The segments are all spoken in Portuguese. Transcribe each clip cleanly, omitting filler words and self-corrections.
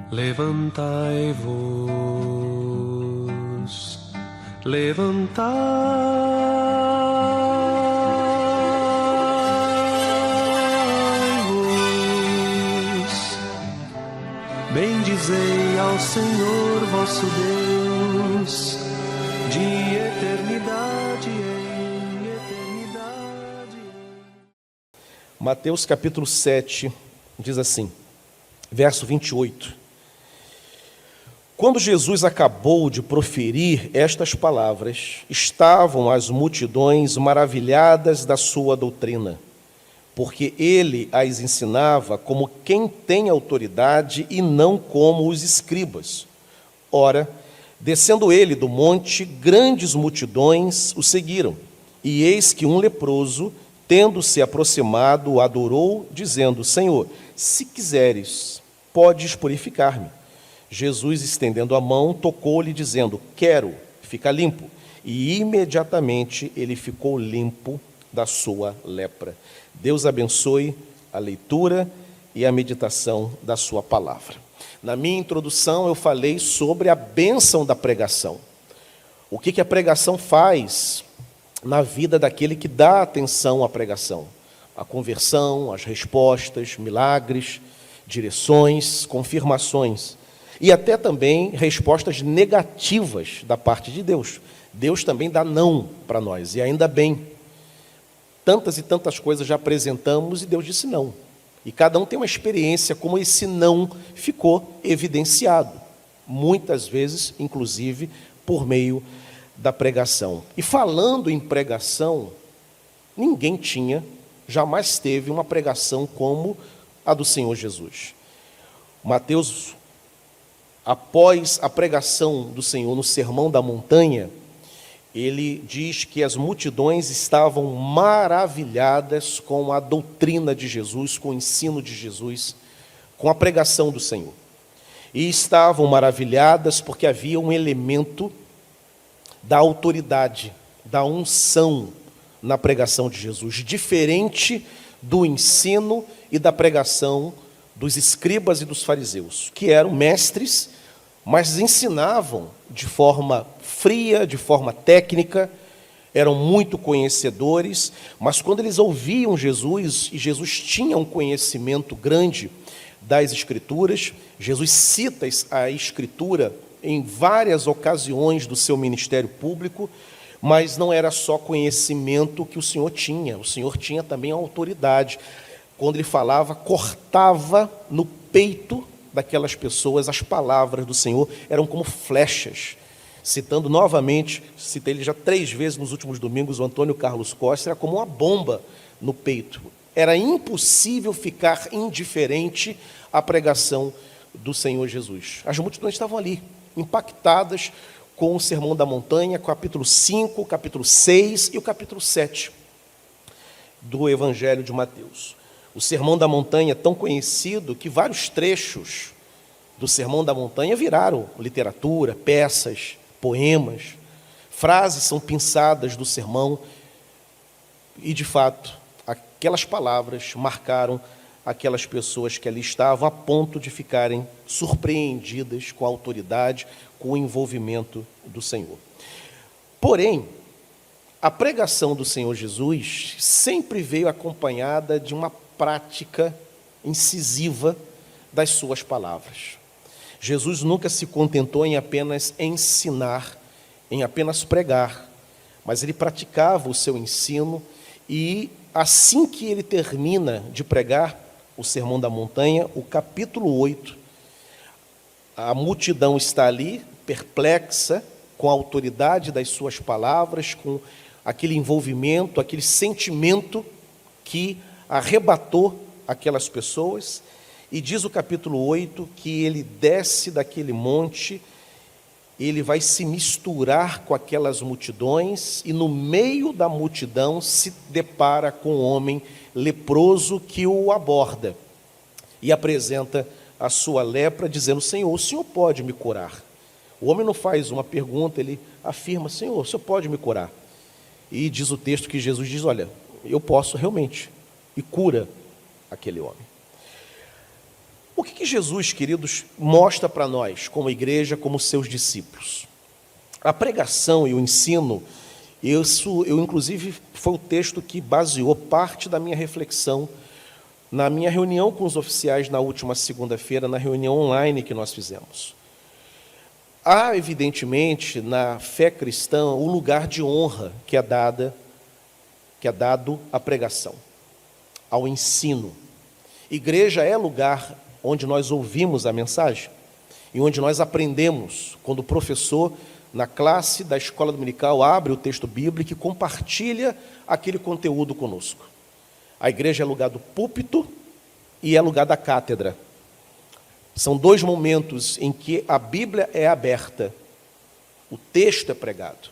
Levantai-vos, levantai-vos, bendizei ao Senhor vosso Deus, de eternidade em eternidade. Mateus capítulo 7 diz assim, verso 28. Quando Jesus acabou de proferir estas palavras, estavam as multidões maravilhadas da sua doutrina, porque ele as ensinava como quem tem autoridade e não como os escribas. Ora, descendo ele do monte, grandes multidões o seguiram, e eis que um leproso, tendo-se aproximado, o adorou, dizendo: Senhor, se quiseres, podes purificar-me. Jesus, estendendo a mão, tocou-lhe, dizendo: quero, fica limpo. E imediatamente ele ficou limpo da sua lepra. Deus abençoe a leitura e a meditação da sua palavra. Na minha introdução eu falei sobre a bênção da pregação. O que a pregação faz na vida daquele que dá atenção à pregação? A conversão, as respostas, milagres, direções, confirmações. E até também respostas negativas da parte de Deus. Deus também dá não para nós, e ainda bem. Tantas e tantas coisas já apresentamos e Deus disse não. E cada um tem uma experiência como esse não ficou evidenciado. Muitas vezes, inclusive, por meio da pregação. E falando em pregação, ninguém jamais teve uma pregação como a do Senhor Jesus. Mateus, após a pregação do Senhor no Sermão da Montanha, ele diz que as multidões estavam maravilhadas com a doutrina de Jesus, com o ensino de Jesus, com a pregação do Senhor. E estavam maravilhadas porque havia um elemento da autoridade, da unção na pregação de Jesus, diferente do ensino e da pregação dos escribas e dos fariseus, que eram mestres, mas ensinavam de forma fria, de forma técnica, eram muito conhecedores, mas quando eles ouviam Jesus, e Jesus tinha um conhecimento grande das Escrituras, Jesus cita a Escritura em várias ocasiões do seu ministério público, mas não era só conhecimento que o Senhor tinha também autoridade. Quando ele falava, cortava no peito daquelas pessoas, as palavras do Senhor eram como flechas. Citando novamente, citei ele já 3 vezes nos últimos domingos, o Antônio Carlos Costa, era como uma bomba no peito. Era impossível ficar indiferente à pregação do Senhor Jesus. As multidões estavam ali, impactadas com o Sermão da Montanha, capítulo 5, capítulo 6 e o capítulo 7 do Evangelho de Mateus. O Sermão da Montanha é tão conhecido que vários trechos do Sermão da Montanha viraram literatura, peças, poemas, frases são pinçadas do sermão e, de fato, aquelas palavras marcaram aquelas pessoas que ali estavam a ponto de ficarem surpreendidas com a autoridade, com o envolvimento do Senhor. Porém, a pregação do Senhor Jesus sempre veio acompanhada de uma prática incisiva das suas palavras. Jesus nunca se contentou em apenas ensinar, em apenas pregar, mas ele praticava o seu ensino e assim que ele termina de pregar o Sermão da Montanha, o capítulo 8, a multidão está ali, perplexa, com a autoridade das suas palavras, com aquele envolvimento, aquele sentimento que arrebatou aquelas pessoas, e diz o capítulo 8 que ele desce daquele monte, ele vai se misturar com aquelas multidões, e no meio da multidão se depara com um homem leproso que o aborda, e apresenta a sua lepra, dizendo: Senhor, o Senhor pode me curar? O homem não faz uma pergunta, ele afirma: Senhor, o Senhor pode me curar? E diz o texto que Jesus diz: olha, eu posso realmente, e cura aquele homem. O que Jesus, queridos, mostra para nós, como igreja, como seus discípulos? A pregação e o ensino, eu inclusive, foi o texto que baseou parte da minha reflexão na minha reunião com os oficiais na última segunda-feira, na reunião online que nós fizemos. Há, evidentemente, na fé cristã, o lugar de honra que é dado à pregação, ao ensino. Igreja é lugar onde nós ouvimos a mensagem e onde nós aprendemos, quando o professor, na classe da escola dominical, abre o texto bíblico e compartilha aquele conteúdo conosco. A igreja é lugar do púlpito e é lugar da cátedra. São dois momentos em que a Bíblia é aberta, o texto é pregado.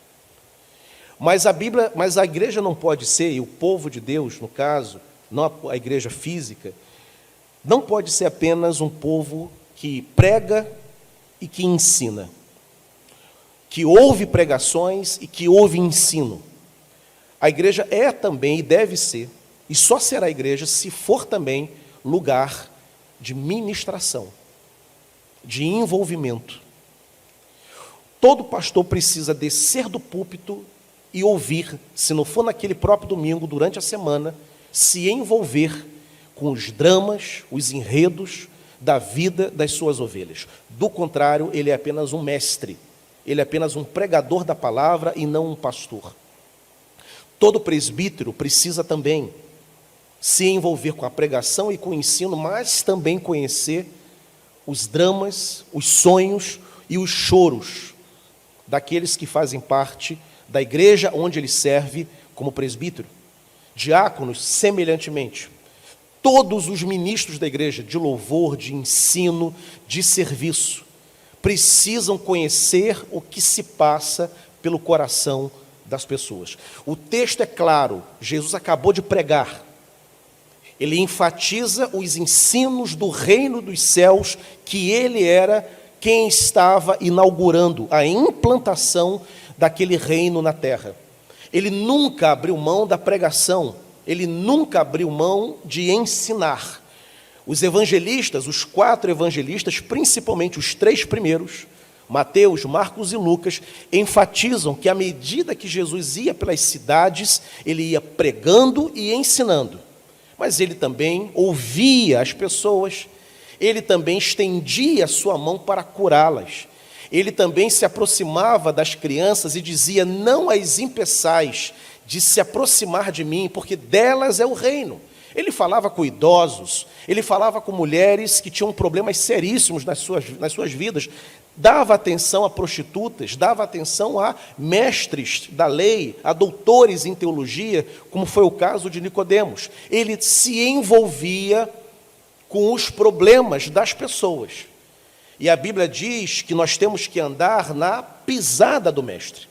Mas a igreja não pode ser, e o povo de Deus, no caso, não a igreja física, não pode ser apenas um povo que prega e que ensina, que ouve pregações e que ouve ensino. A igreja é também e deve ser, e só será igreja se for também lugar de ministração, de envolvimento. Todo pastor precisa descer do púlpito e ouvir, se não for naquele próprio domingo, durante a semana, se envolver com os dramas, os enredos da vida das suas ovelhas. Do contrário, ele é apenas um mestre, ele é apenas um pregador da palavra e não um pastor. Todo presbítero precisa também se envolver com a pregação e com o ensino, mas também conhecer os dramas, os sonhos e os choros daqueles que fazem parte da igreja onde ele serve como presbítero. Diáconos, semelhantemente. Todos os ministros da igreja, de louvor, de ensino, de serviço, precisam conhecer o que se passa pelo coração das pessoas. O texto é claro, Jesus acabou de pregar. Ele enfatiza os ensinos do reino dos céus, que ele era quem estava inaugurando a implantação daquele reino na terra. Ele nunca abriu mão da pregação, ele nunca abriu mão de ensinar. Os evangelistas, os 4 evangelistas, principalmente os 3 primeiros, Mateus, Marcos e Lucas, enfatizam que à medida que Jesus ia pelas cidades, ele ia pregando e ensinando. Mas ele também ouvia as pessoas, ele também estendia a sua mão para curá-las. Ele também se aproximava das crianças e dizia: não as impeçais de se aproximar de mim, porque delas é o reino. Ele falava com idosos, ele falava com mulheres que tinham problemas seríssimos nas suas vidas, dava atenção a prostitutas, dava atenção a mestres da lei, a doutores em teologia, como foi o caso de Nicodemos. Ele se envolvia com os problemas das pessoas. E a Bíblia diz que nós temos que andar na pisada do mestre.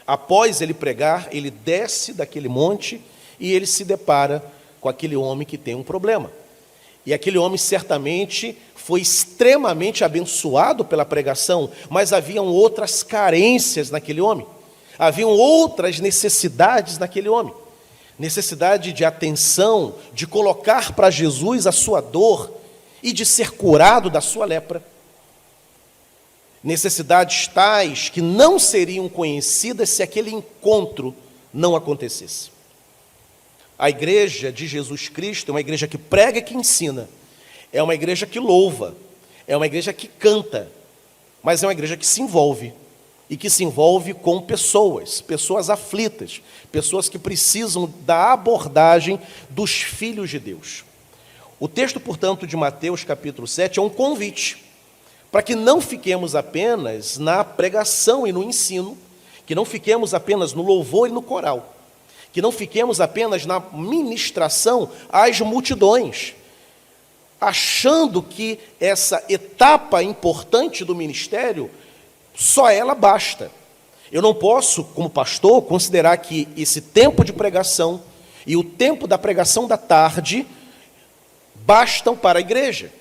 Após ele pregar, ele desce daquele monte e ele se depara com aquele homem que tem um problema. E aquele homem certamente foi extremamente abençoado pela pregação, mas haviam outras carências naquele homem. Haviam outras necessidades naquele homem. Necessidade de atenção, de colocar para Jesus a sua dor e de ser curado da sua lepra. Necessidades tais que não seriam conhecidas se aquele encontro não acontecesse. A igreja de Jesus Cristo é uma igreja que prega e que ensina, é uma igreja que louva, é uma igreja que canta, mas é uma igreja que se envolve, e que se envolve com pessoas aflitas, pessoas que precisam da abordagem dos filhos de Deus. O texto, portanto, de Mateus capítulo 7 é um convite para que não fiquemos apenas na pregação e no ensino, que não fiquemos apenas no louvor e no coral, que não fiquemos apenas na ministração às multidões, achando que essa etapa importante do ministério, só ela basta. Eu não posso, como pastor, considerar que esse tempo de pregação e o tempo da pregação da tarde bastam para a igreja.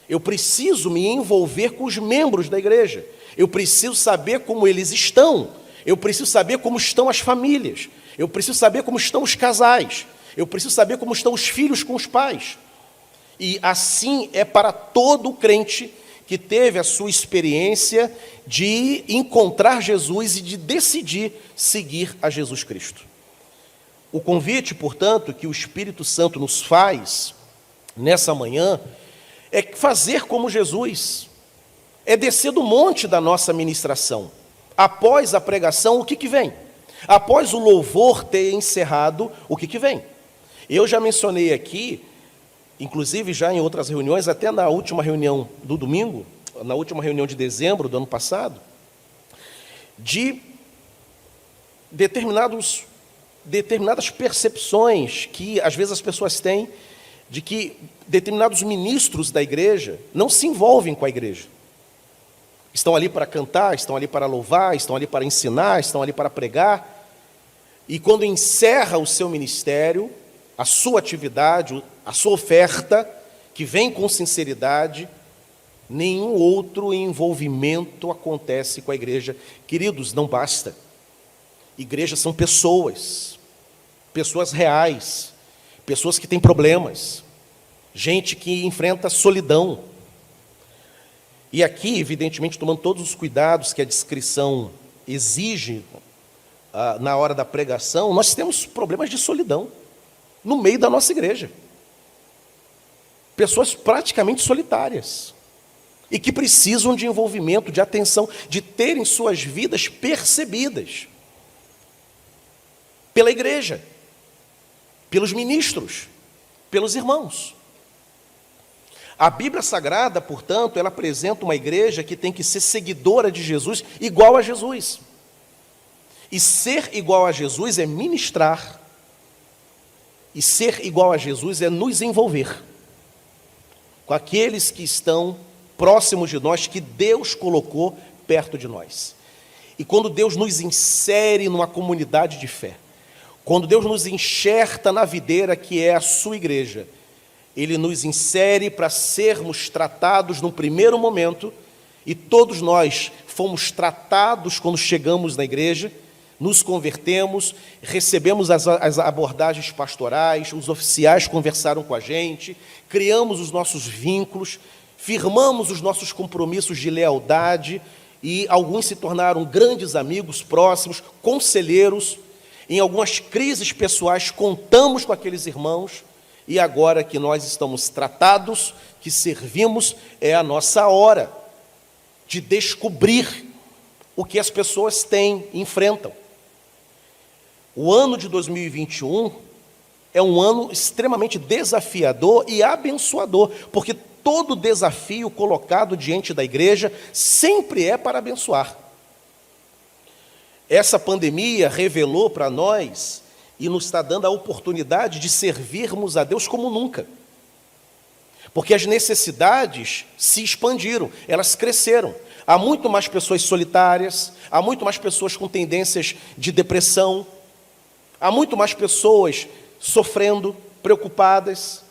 Eu preciso me envolver com os membros da igreja. Eu preciso saber como eles estão. Eu preciso saber como estão as famílias. Eu preciso saber como estão os casais. Eu preciso saber como estão os filhos com os pais. E assim é para todo crente que teve a sua experiência de encontrar Jesus e de decidir seguir a Jesus Cristo. O convite, portanto, que o Espírito Santo nos faz nessa manhã é fazer como Jesus, é descer do monte da nossa ministração. Após a pregação, o que vem? Após o louvor ter encerrado, o que vem? Eu já mencionei aqui, inclusive já em outras reuniões, até na última reunião do domingo, na última reunião de dezembro do ano passado, de determinadas percepções que às vezes as pessoas têm de que determinados ministros da igreja não se envolvem com a igreja. Estão ali para cantar, estão ali para louvar, estão ali para ensinar, estão ali para pregar. E quando encerra o seu ministério, a sua atividade, a sua oferta, que vem com sinceridade, nenhum outro envolvimento acontece com a igreja. Queridos, não basta. Igrejas são pessoas reais, pessoas que têm problemas, gente que enfrenta solidão. E aqui, evidentemente, tomando todos os cuidados que a descrição exige na hora da pregação, nós temos problemas de solidão no meio da nossa igreja. Pessoas praticamente solitárias e que precisam de envolvimento, de atenção, de terem suas vidas percebidas pela igreja, pelos ministros, pelos irmãos. A Bíblia Sagrada, portanto, ela apresenta uma igreja que tem que ser seguidora de Jesus, igual a Jesus. E ser igual a Jesus é ministrar. E ser igual a Jesus é nos envolver com aqueles que estão próximos de nós, que Deus colocou perto de nós. E quando Deus nos insere numa comunidade de fé, quando Deus nos enxerta na videira que é a sua igreja, Ele nos insere para sermos tratados num primeiro momento, e todos nós fomos tratados quando chegamos na igreja, nos convertemos, recebemos as abordagens pastorais, os oficiais conversaram com a gente, criamos os nossos vínculos, firmamos os nossos compromissos de lealdade, e alguns se tornaram grandes amigos próximos, conselheiros. Em algumas crises pessoais, contamos com aqueles irmãos, e agora que nós estamos tratados, que servimos, é a nossa hora de descobrir o que as pessoas têm, enfrentam. O ano de 2021 é um ano extremamente desafiador e abençoador, porque todo desafio colocado diante da igreja sempre é para abençoar. Essa pandemia revelou para nós e nos está dando a oportunidade de servirmos a Deus como nunca. Porque as necessidades se expandiram, elas cresceram. Há muito mais pessoas solitárias, há muito mais pessoas com tendências de depressão, há muito mais pessoas sofrendo, preocupadas.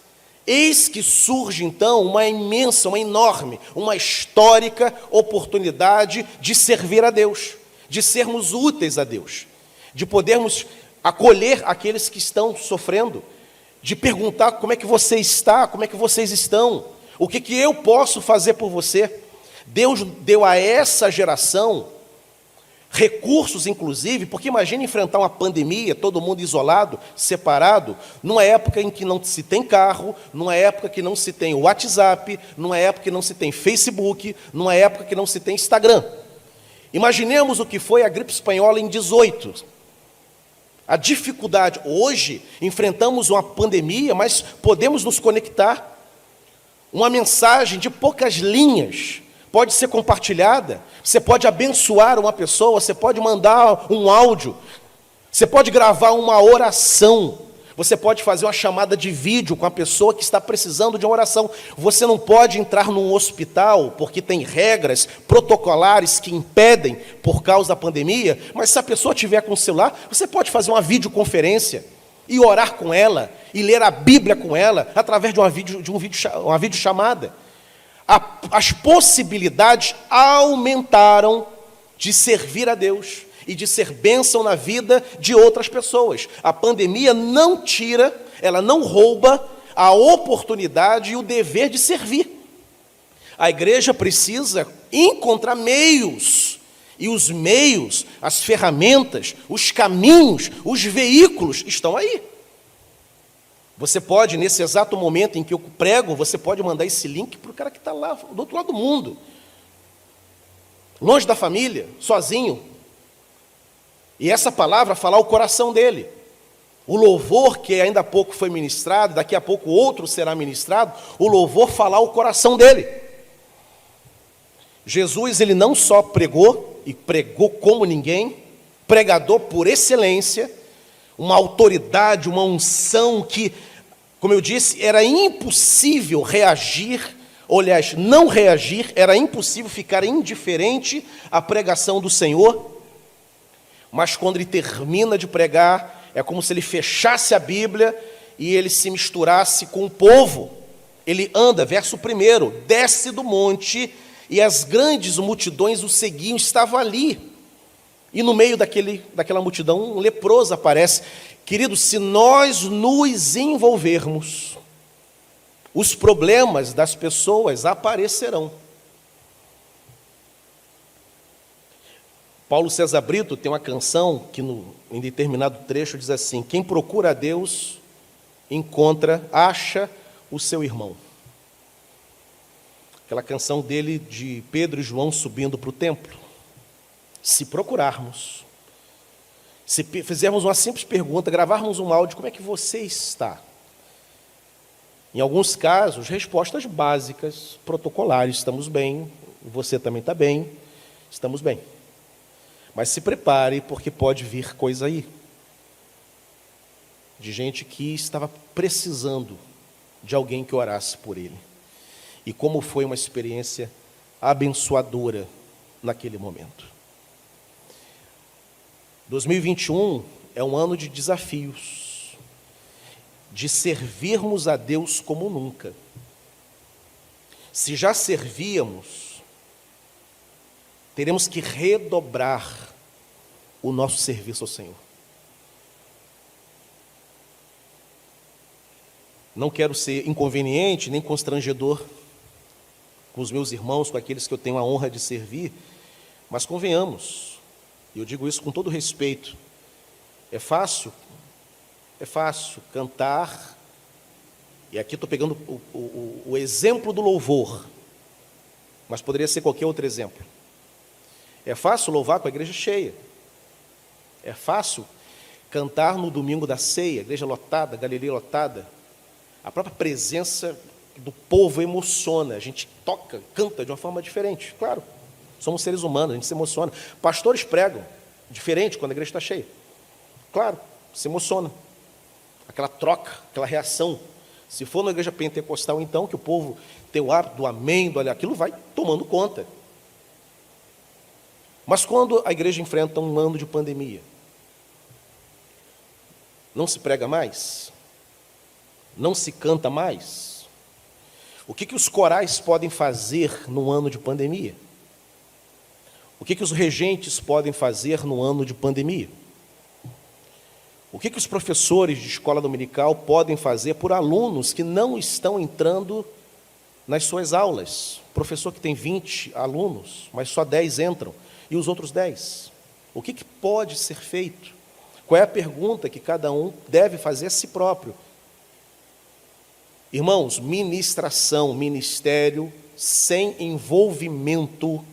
Eis que surge, então, uma imensa, uma enorme, uma histórica oportunidade de servir a Deus, de sermos úteis a Deus, de podermos acolher aqueles que estão sofrendo, de perguntar como é que você está, como é que vocês estão, o que eu posso fazer por você. Deus deu a essa geração recursos, inclusive, porque imagine enfrentar uma pandemia, todo mundo isolado, separado, numa época em que não se tem carro, numa época que não se tem WhatsApp, numa época que não se tem Facebook, numa época que não se tem Instagram. Imaginemos o que foi a gripe espanhola em 18. A dificuldade. Hoje, enfrentamos uma pandemia, mas podemos nos conectar. Uma mensagem de poucas linhas pode ser compartilhada, você pode abençoar uma pessoa, você pode mandar um áudio, você pode gravar uma oração, você pode fazer uma chamada de vídeo com a pessoa que está precisando de uma oração. Você não pode entrar num hospital, porque tem regras protocolares que impedem por causa da pandemia, mas se a pessoa tiver com o celular, você pode fazer uma videoconferência e orar com ela, e ler a Bíblia com ela, através de uma videochamada. As possibilidades aumentaram de servir a Deus e de ser bênção na vida de outras pessoas. A pandemia não tira, ela não rouba a oportunidade e o dever de servir. A igreja precisa encontrar meios, e os meios, as ferramentas, os caminhos, os veículos estão aí. Você pode, nesse exato momento em que eu prego, você pode mandar esse link para o cara que está lá, do outro lado do mundo, longe da família, sozinho. E essa palavra falar o coração dele. O louvor que ainda há pouco foi ministrado, daqui a pouco outro será ministrado, o louvor falar o coração dele. Jesus, ele não só pregou, e pregou como ninguém, pregador por excelência, uma autoridade, uma unção que, como eu disse, era impossível reagir, ou aliás, não reagir, era impossível ficar indiferente à pregação do Senhor. Mas quando ele termina de pregar, é como se ele fechasse a Bíblia e ele se misturasse com o povo. Ele anda, verso 1, desce do monte e as grandes multidões o seguiam, estavam ali. E no meio daquela multidão, um leproso aparece. Queridos, se nós nos envolvermos, os problemas das pessoas aparecerão. Paulo César Brito tem uma canção que em determinado trecho diz assim: quem procura a Deus, acha o seu irmão. Aquela canção dele de Pedro e João subindo para o templo. Se procurarmos, se fizermos uma simples pergunta, gravarmos um áudio, como é que você está? Em alguns casos, respostas básicas, protocolares, estamos bem, você também está bem, estamos bem. Mas se prepare, porque pode vir coisa aí. De gente que estava precisando de alguém que orasse por ele. E como foi uma experiência abençoadora naquele momento. 2021 é um ano de desafios, de servirmos a Deus como nunca. Se já servíamos, teremos que redobrar o nosso serviço ao Senhor. Não quero ser inconveniente nem constrangedor com os meus irmãos, com aqueles que eu tenho a honra de servir, mas convenhamos, e eu digo isso com todo respeito, é fácil cantar, e aqui estou pegando o exemplo do louvor, mas poderia ser qualquer outro exemplo. É fácil louvar com a igreja cheia, é fácil cantar no domingo da ceia, igreja lotada, galeria lotada, a própria presença do povo emociona, a gente toca, canta de uma forma diferente, claro, somos seres humanos, a gente se emociona. Pastores pregam diferente quando a igreja está cheia, claro, se emociona, aquela troca, aquela reação. Se for na igreja pentecostal, então, que o povo tem o hábito do amém, aquilo vai tomando conta. Mas quando a igreja enfrenta um ano de pandemia, não se prega mais? Não se canta mais? O que os corais podem fazer num ano de pandemia? O que os regentes podem fazer num ano de pandemia? O que os professores de escola dominical podem fazer por alunos que não estão entrando nas suas aulas? Professor que tem 20 alunos, mas só 10 entram, e os outros 10? O que pode ser feito? Qual é a pergunta que cada um deve fazer a si próprio? Irmãos, ministração, ministério, sem envolvimento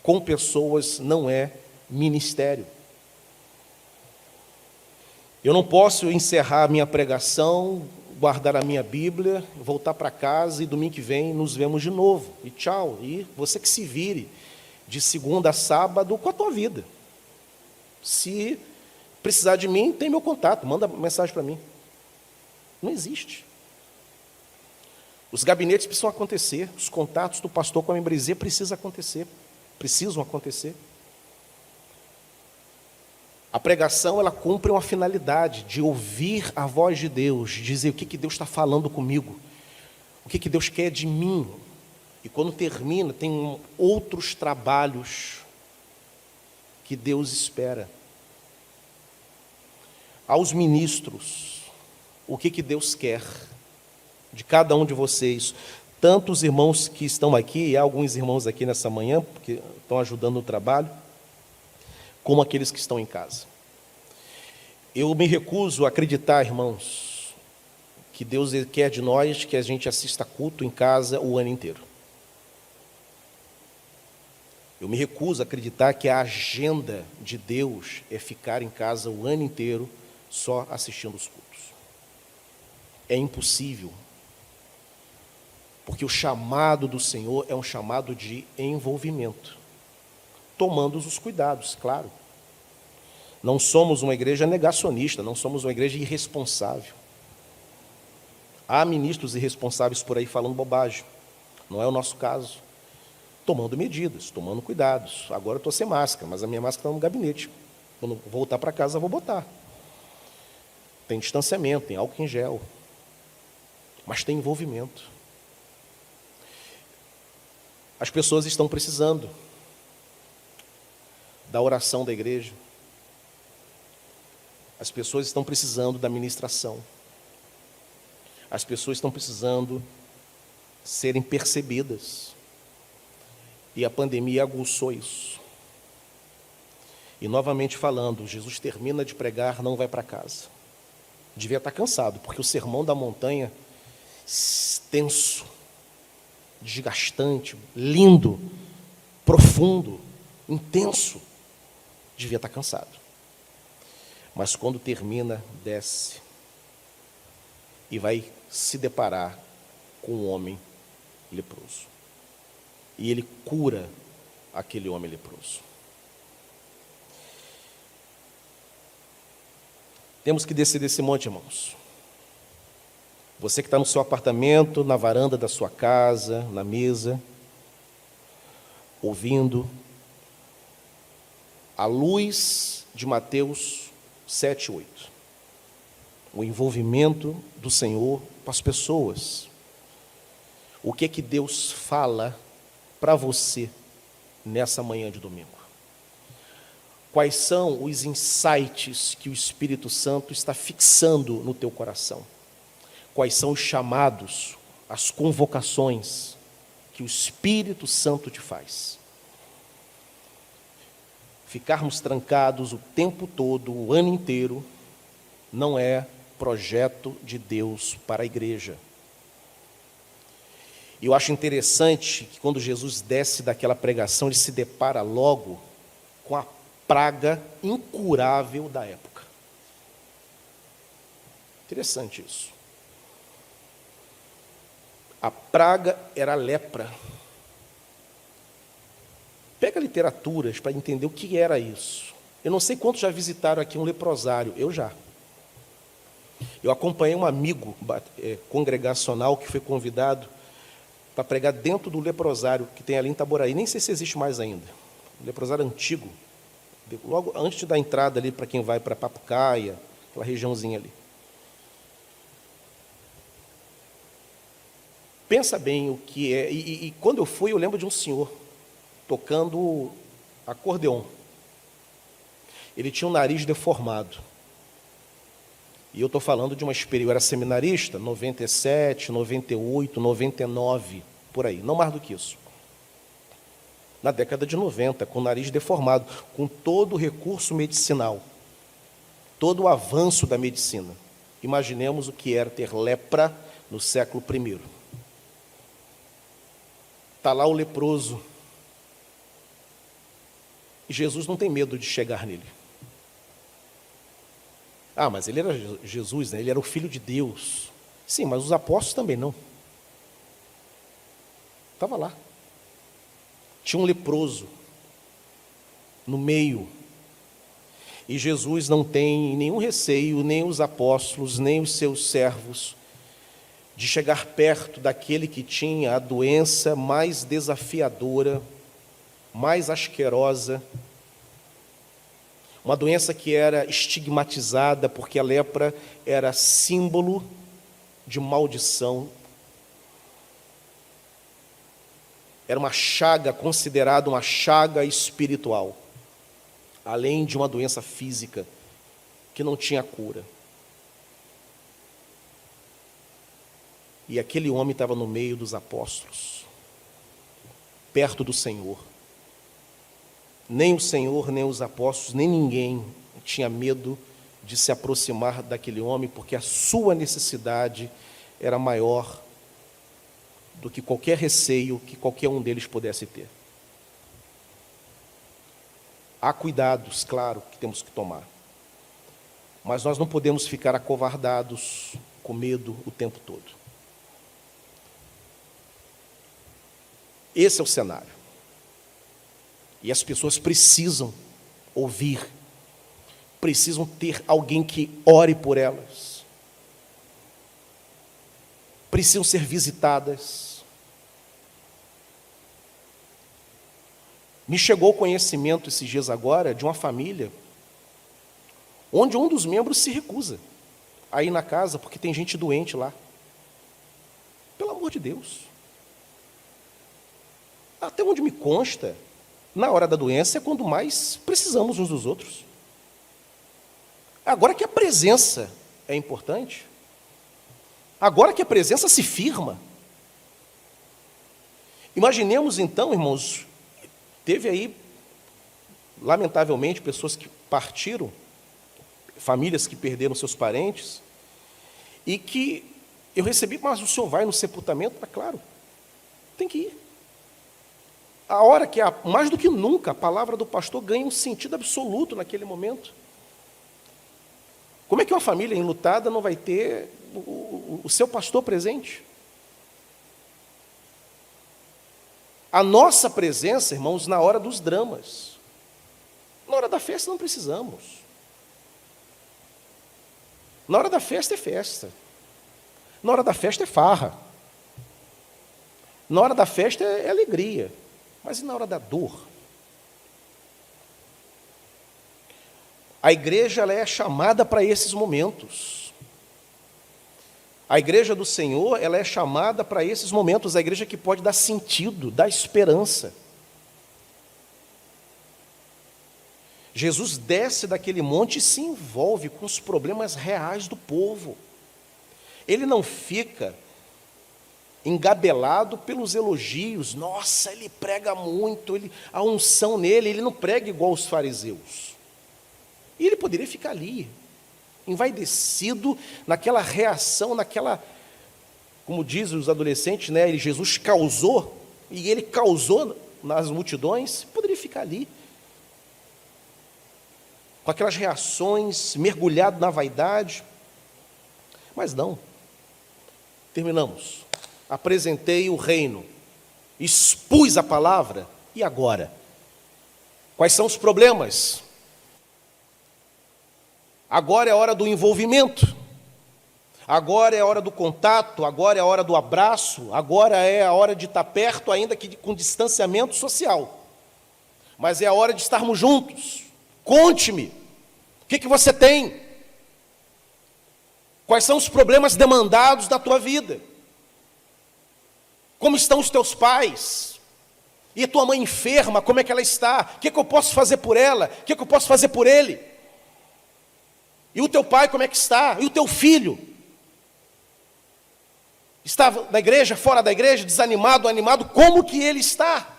com pessoas não é ministério. Eu não posso encerrar a minha pregação, guardar a minha Bíblia, voltar para casa e domingo que vem nos vemos de novo. E tchau. E você que se vire de segunda a sábado com a tua vida. Se precisar de mim, tem meu contato, manda mensagem para mim. Não existe. Os gabinetes precisam acontecer, os contatos do pastor com a membresia precisam acontecer. A pregação, ela cumpre uma finalidade de ouvir a voz de Deus, de dizer o que Deus está falando comigo, o que Deus quer de mim. E quando termina, tem outros trabalhos que Deus espera. Aos ministros, o que Deus quer? de cada um de vocês, tanto os irmãos que estão aqui, e há alguns irmãos aqui nessa manhã, que estão ajudando no trabalho, como aqueles que estão em casa. Eu me recuso a acreditar, irmãos, que Deus quer de nós que a gente assista culto em casa o ano inteiro. Eu me recuso a acreditar que a agenda de Deus é ficar em casa o ano inteiro só assistindo os cultos. É impossível. Porque o chamado do Senhor é um chamado de envolvimento, tomando os cuidados, claro. Não somos uma igreja negacionista, não somos uma igreja irresponsável. Há ministros irresponsáveis por aí falando bobagem, não é o nosso caso. Tomando medidas, tomando cuidados. Agora eu estou sem máscara, mas a minha máscara está no gabinete. Quando voltar para casa, eu vou botar. Tem distanciamento, tem álcool em gel, mas tem envolvimento. As pessoas estão precisando da oração da igreja. As pessoas estão precisando da ministração. As pessoas estão precisando serem percebidas. E a pandemia aguçou isso. E novamente falando, Jesus termina de pregar, não vai para casa. Devia estar cansado, porque o sermão da montanha, tenso, desgastante, lindo, profundo, intenso, devia estar cansado. Mas quando termina, desce e vai se deparar com um homem leproso. E ele cura aquele homem leproso. Temos que descer desse monte, irmãos. Você que está no seu apartamento, na varanda da sua casa, na mesa, ouvindo, a luz de Mateus 7, 8. O envolvimento do Senhor com as pessoas. O que é que Deus fala para você nessa manhã de domingo? Quais são os insights que o Espírito Santo está fixando no teu coração? Quais são os chamados, as convocações que o Espírito Santo te faz? Ficarmos trancados o tempo todo, o ano inteiro, não é projeto de Deus para a igreja. E eu acho interessante que quando Jesus desce daquela pregação, ele se depara logo com a praga incurável da época. Interessante isso. A praga era a lepra. Pega literaturas para entender o que era isso. Eu não sei quantos já visitaram aqui um leprosário, eu já. Eu acompanhei um amigo congregacional que foi convidado para pregar dentro do leprosário que tem ali em Itaboraí. Nem sei se existe mais ainda. Um leprosário antigo, logo antes da entrada ali para quem vai para Papucaia, aquela regiãozinha ali. Pensa bem o que é. E quando eu fui, eu lembro de um senhor tocando acordeon. Ele tinha um nariz deformado. E eu estou falando de uma experiência, eu era seminarista, 97, 98, 99, por aí, não mais do que isso. Na década de 90, com o nariz deformado, com todo o recurso medicinal, todo o avanço da medicina. Imaginemos o que era ter lepra no século I. Está lá o leproso. E Jesus não tem medo de chegar nele. Ah, mas ele era Jesus, né? Ele era o Filho de Deus. Sim, mas os apóstolos também não. Estava lá. Tinha um leproso no meio. E Jesus não tem nenhum receio, nem os apóstolos, nem os seus servos, de chegar perto daquele que tinha a doença mais desafiadora, mais asquerosa, uma doença que era estigmatizada, porque a lepra era símbolo de maldição. Era uma chaga, considerada uma chaga espiritual, além de uma doença física que não tinha cura. E aquele homem estava no meio dos apóstolos, perto do Senhor. Nem o Senhor, nem os apóstolos, nem ninguém tinha medo de se aproximar daquele homem, porque a sua necessidade era maior do que qualquer receio que qualquer um deles pudesse ter. Há cuidados, claro, que temos que tomar. Mas nós não podemos ficar acovardados, com medo o tempo todo. Esse é o cenário. E as pessoas precisam ouvir, precisam ter alguém que ore por elas, precisam ser visitadas. Me chegou o conhecimento esses dias agora de uma família onde um dos membros se recusa a ir na casa porque tem gente doente lá. Pelo amor de Deus. Até onde me consta, na hora da doença é quando mais precisamos uns dos outros. Agora que a presença é importante, agora que a presença se firma. Imaginemos então, irmãos, teve aí, lamentavelmente, pessoas que partiram, famílias que perderam seus parentes, e que eu recebi, mas o senhor vai no sepultamento? Ah, claro, tem que ir. A hora que, mais do que nunca, a palavra do pastor ganha um sentido absoluto naquele momento. Como é que uma família enlutada não vai ter o seu pastor presente? A nossa presença, irmãos, na hora dos dramas. Na hora da festa não precisamos. Na hora da festa é festa. Na hora da festa é farra. Na hora da festa é alegria. Mas e na hora da dor? A igreja ela é chamada para esses momentos. A igreja do Senhor ela é chamada para esses momentos. A igreja que pode dar sentido, dar esperança. Jesus desce daquele monte e se envolve com os problemas reais do povo. Ele não fica engabelado pelos elogios. Nossa, ele prega muito, a unção nele, ele não prega igual os fariseus. E ele poderia ficar ali, envaidecido, naquela reação, como dizem os adolescentes, né? Jesus causou, e ele causou nas multidões, poderia ficar ali, com aquelas reações, mergulhado na vaidade. Mas não. Terminamos. Apresentei o reino, expus a palavra, e agora? Quais são os problemas? Agora é a hora do envolvimento, agora é a hora do contato, agora é a hora do abraço, agora é a hora de estar perto, ainda que com distanciamento social. Mas é a hora de estarmos juntos. Conte-me, o que você tem? Quais são os problemas demandados da tua vida? Como estão os teus pais? E a tua mãe enferma, como é que ela está? O que eu posso fazer por ela? O que eu posso fazer por ele? E o teu pai, como é que está? E o teu filho? Está na igreja, fora da igreja, desanimado, animado? Como que ele está?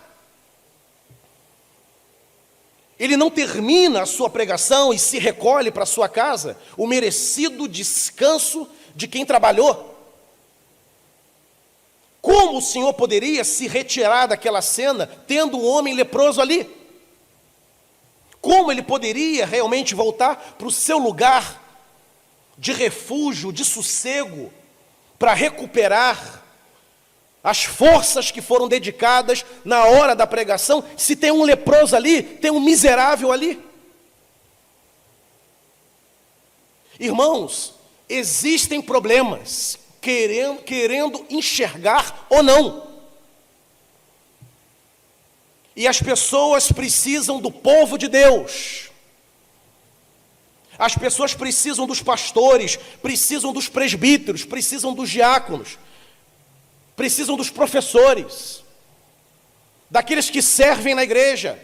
Ele não termina a sua pregação e se recolhe para a sua casa, o merecido descanso de quem trabalhou. Como o Senhor poderia se retirar daquela cena, tendo um homem leproso ali? Como ele poderia realmente voltar para o seu lugar de refúgio, de sossego, para recuperar as forças que foram dedicadas na hora da pregação, se tem um leproso ali, tem um miserável ali? Irmãos, existem problemas, querendo enxergar ou não. E as pessoas precisam do povo de Deus. As pessoas precisam dos pastores, precisam dos presbíteros, precisam dos diáconos, precisam dos professores, daqueles que servem na igreja,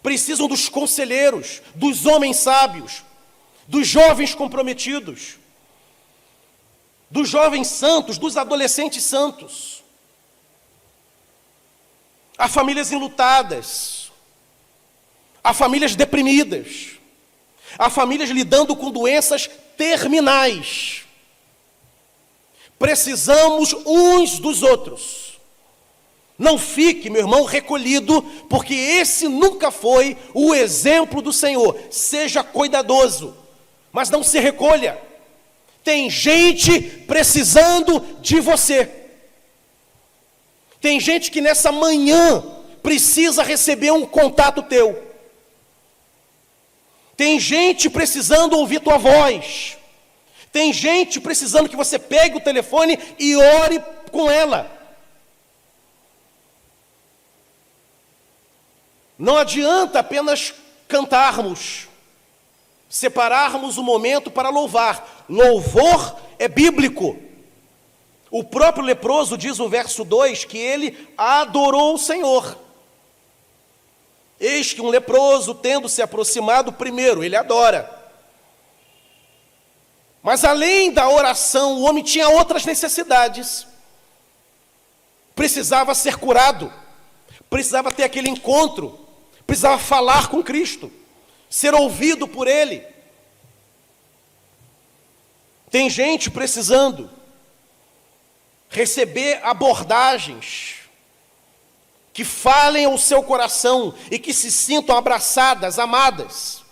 precisam dos conselheiros, dos homens sábios, dos jovens comprometidos, dos jovens santos, dos adolescentes santos. Há famílias enlutadas, há famílias deprimidas, há famílias lidando com doenças terminais. Precisamos uns dos outros. Não fique, meu irmão, recolhido, porque esse nunca foi o exemplo do Senhor. Seja cuidadoso, mas não se recolha. Tem gente precisando de você. Tem gente que nessa manhã precisa receber um contato teu. Tem gente precisando ouvir tua voz. Tem gente precisando que você pegue o telefone e ore com ela. Não adianta apenas cantarmos, separarmos o momento para louvar. Louvor é bíblico. O próprio leproso diz no verso 2 que ele adorou o Senhor. Eis que um leproso, tendo se aproximado, primeiro ele adora. Mas além da oração, o homem tinha outras necessidades. Precisava ser curado, precisava ter aquele encontro, precisava falar com Cristo, ser ouvido por Ele. Tem gente precisando receber abordagens que falem ao seu coração e que se sintam abraçadas, amadas,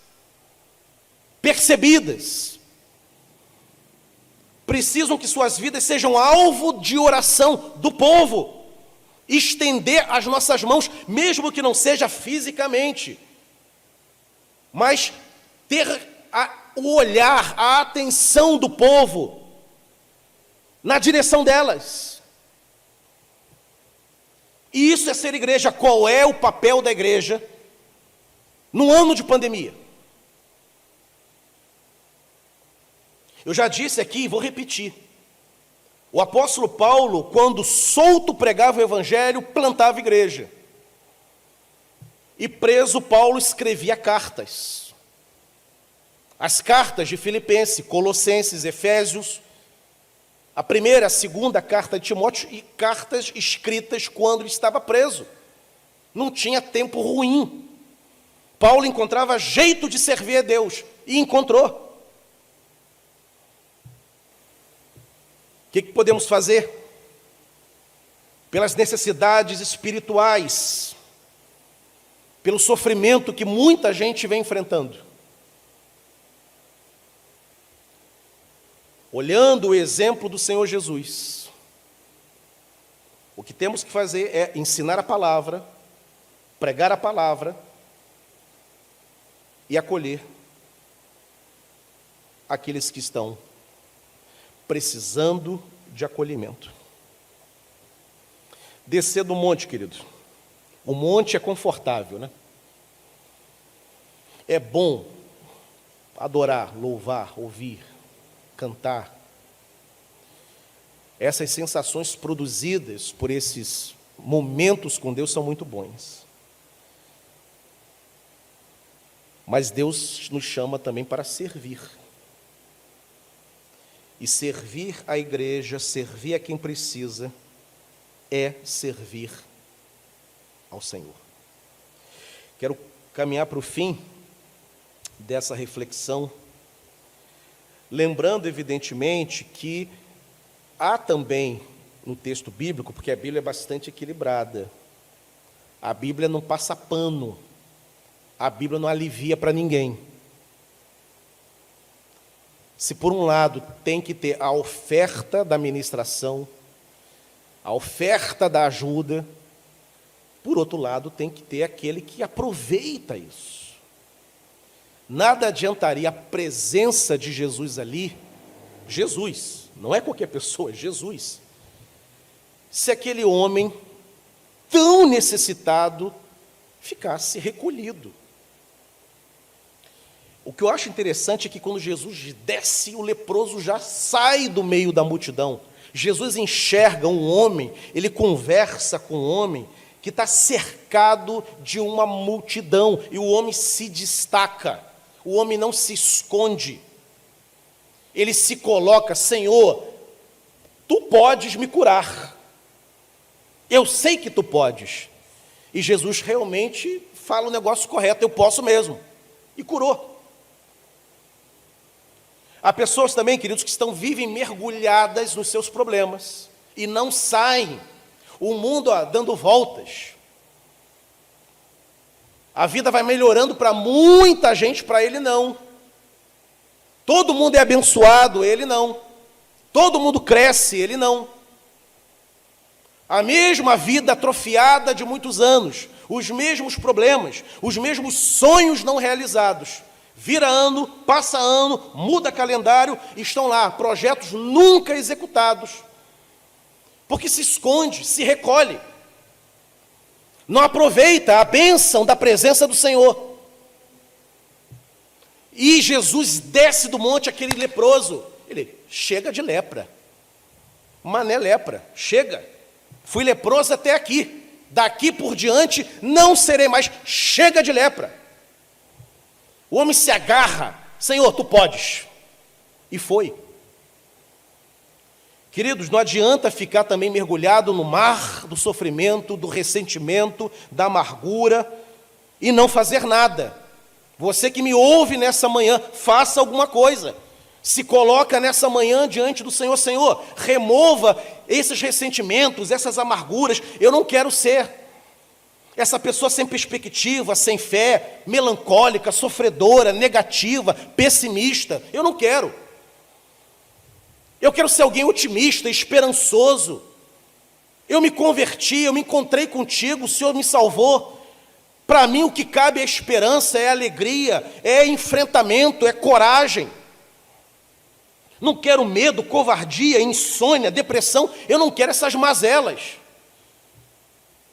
percebidas. Precisam que suas vidas sejam alvo de oração do povo. Estender as nossas mãos, mesmo que não seja fisicamente, mas ter o olhar, a atenção do povo na direção delas. E isso é ser igreja. Qual é o papel da igreja no ano de pandemia? Eu já disse aqui e vou repetir. O apóstolo Paulo, quando solto pregava o evangelho, plantava igreja. E preso, Paulo escrevia cartas. As cartas de Filipenses, Colossenses, Efésios, a primeira, a segunda carta de Timóteo, e cartas escritas quando ele estava preso. Não tinha tempo ruim. Paulo encontrava jeito de servir a Deus, e encontrou. O que podemos fazer? Pelas necessidades espirituais, pelo sofrimento que muita gente vem enfrentando. Olhando o exemplo do Senhor Jesus, o que temos que fazer é ensinar a palavra, pregar a palavra e acolher aqueles que estão precisando de acolhimento. Descer do monte, querido. O monte é confortável, né? É bom adorar, louvar, ouvir, cantar. Essas sensações produzidas por esses momentos com Deus são muito bons. Mas Deus nos chama também para servir. E servir a igreja, servir a quem precisa, é servir ao Senhor. Quero caminhar para o fim dessa reflexão, lembrando, evidentemente, que há também no texto bíblico, porque a Bíblia é bastante equilibrada, a Bíblia não passa pano, a Bíblia não alivia para ninguém. Se por um lado tem que ter a oferta da ministração, a oferta da ajuda, por outro lado tem que ter aquele que aproveita isso. Nada adiantaria a presença de Jesus ali, Jesus, não é qualquer pessoa, Jesus, se aquele homem tão necessitado ficasse recolhido. O que eu acho interessante é que quando Jesus desce, o leproso já sai do meio da multidão. Jesus enxerga um homem, ele conversa com um homem que está cercado de uma multidão, e o homem se destaca, o homem não se esconde, ele se coloca: Senhor, tu podes me curar. Eu sei que tu podes. E Jesus realmente fala o negócio correto, eu posso mesmo. E curou. Há pessoas também, queridos, que vivem mergulhadas nos seus problemas e não saem. O mundo dando voltas. A vida vai melhorando para muita gente, para ele não. Todo mundo é abençoado, ele não. Todo mundo cresce, ele não. A mesma vida atrofiada de muitos anos, os mesmos problemas, os mesmos sonhos não realizados. Vira ano, passa ano, muda calendário, estão lá, projetos nunca executados. Porque se esconde, se recolhe. Não aproveita a bênção da presença do Senhor. E Jesus desce do monte aquele leproso. Ele, chega de lepra. Mané lepra, chega. Fui leproso até aqui. Daqui por diante não serei mais. Chega de lepra. O homem se agarra. Senhor, tu podes. E foi. Queridos, não adianta ficar também mergulhado no mar do sofrimento, do ressentimento, da amargura e não fazer nada. Você que me ouve nessa manhã, faça alguma coisa. Se coloca nessa manhã diante do Senhor. Senhor, remova esses ressentimentos, essas amarguras. Eu não quero ser essa pessoa sem perspectiva, sem fé, melancólica, sofredora, negativa, pessimista. Eu não quero. Eu quero ser alguém otimista, esperançoso. Eu me converti, eu me encontrei contigo, o Senhor me salvou. Para mim o que cabe é esperança, é alegria, é enfrentamento, é coragem. Não quero medo, covardia, insônia, depressão. Eu não quero essas mazelas.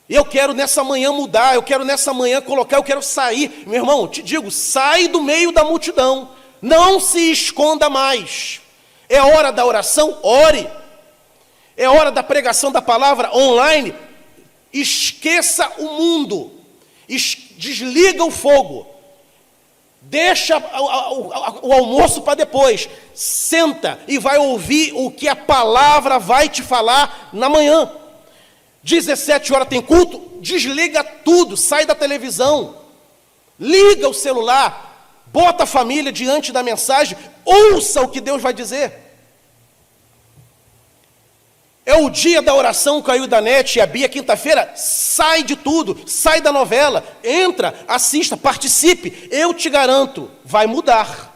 Eu quero nessa manhã mudar, eu quero nessa manhã colocar, eu quero sair. Meu irmão, te digo, sai do meio da multidão. Não se esconda mais. É hora da oração? Ore. É hora da pregação da palavra online? Esqueça o mundo. Desliga o fogo. Deixa o almoço para depois. Senta e vai ouvir o que a palavra vai te falar na manhã. 17 horas tem culto? Desliga tudo, sai da televisão. Liga o celular. Bota a família diante da mensagem, ouça o que Deus vai dizer. É o dia da oração, caiu da net e a Bia, quinta-feira, sai de tudo, sai da novela, entra, assista, participe, eu te garanto, vai mudar.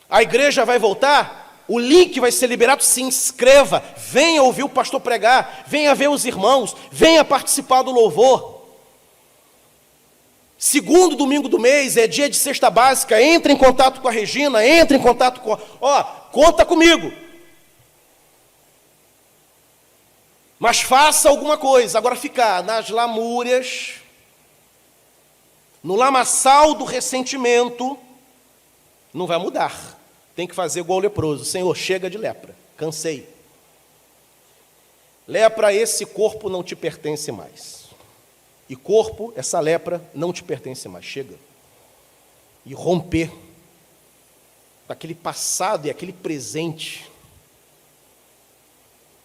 A igreja vai voltar, o link vai ser liberado, se inscreva, venha ouvir o pastor pregar, venha ver os irmãos, venha participar do louvor. Segundo domingo do mês, é dia de cesta básica, entre em contato com a Regina, entre em contato com... conta comigo. Mas faça alguma coisa. Agora ficar nas lamúrias, no lamaçal do ressentimento, não vai mudar. Tem que fazer igual o leproso. Senhor, chega de lepra, cansei. Lepra, esse corpo não te pertence mais. E corpo, essa lepra, não te pertence mais. Chega. E romper daquele passado e aquele presente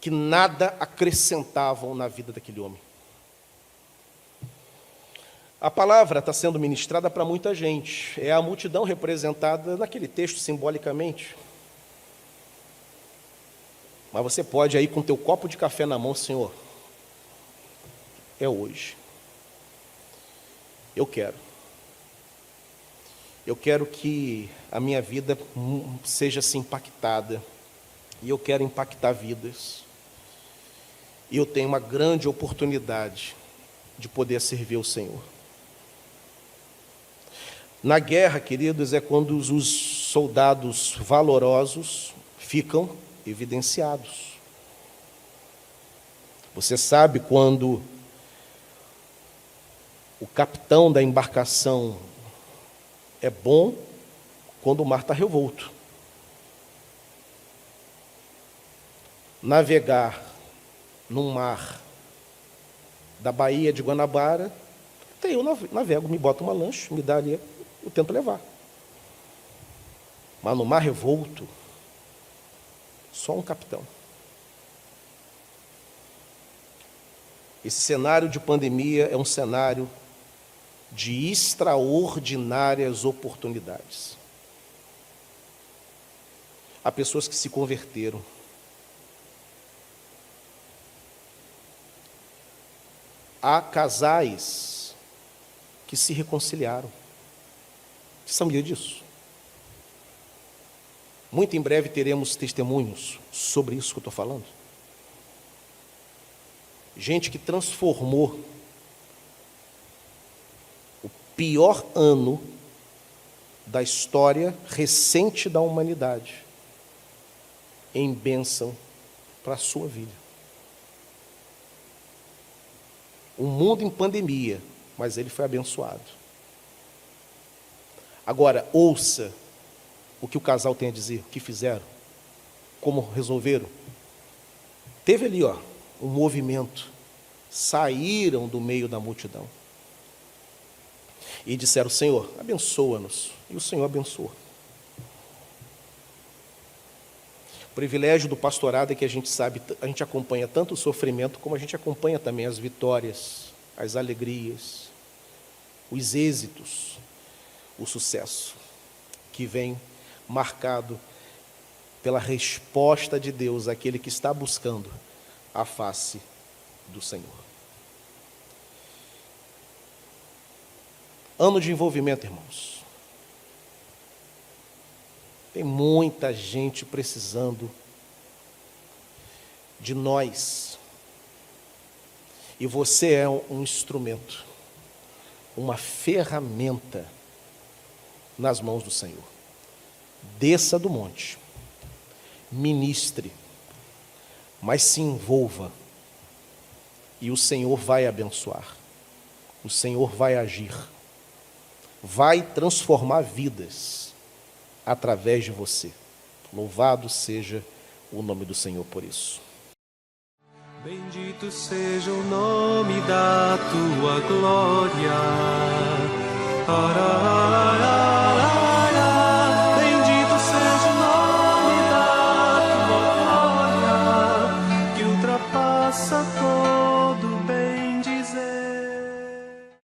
que nada acrescentavam na vida daquele homem. A palavra está sendo ministrada para muita gente. É a multidão representada naquele texto simbolicamente. Mas você pode aí com o teu copo de café na mão, Senhor, é hoje. Eu quero que a minha vida seja assim impactada, e eu quero impactar vidas, e eu tenho uma grande oportunidade de poder servir o Senhor. Na guerra, queridos, é quando os soldados valorosos ficam evidenciados. Você sabe quando o capitão da embarcação é bom, quando o mar está revolto. Navegar num mar da Baía de Guanabara, eu navego, me boto uma lancha, me dá ali, eu tento levar. Mas no mar revolto, Só um capitão. Esse cenário de pandemia é um cenário de extraordinárias oportunidades. Há pessoas que se converteram. Há casais que se reconciliaram. Você sabia disso? Muito em breve teremos testemunhos sobre isso que eu estou falando. Gente que transformou o pior ano da história recente da humanidade em bênção para a sua vida. Um mundo em pandemia, mas ele foi abençoado. Agora, ouça o que o casal tem a dizer, o que fizeram, como resolveram. Teve ali, um movimento. Saíram do meio da multidão. E disseram: Senhor, abençoa-nos. E o Senhor abençoou. O privilégio do pastorado é que a gente acompanha tanto o sofrimento, como a gente acompanha também as vitórias, as alegrias, os êxitos, o sucesso, que vem marcado pela resposta de Deus àquele que está buscando a face do Senhor. Ano de envolvimento, irmãos. Tem muita gente precisando de nós. E você é um instrumento, uma ferramenta nas mãos do Senhor. Desça do monte, ministre, mas se envolva, e o Senhor vai abençoar, o Senhor vai agir, vai transformar vidas através de você. Louvado seja o nome do Senhor por isso. Bendito seja o nome da tua glória. Arará.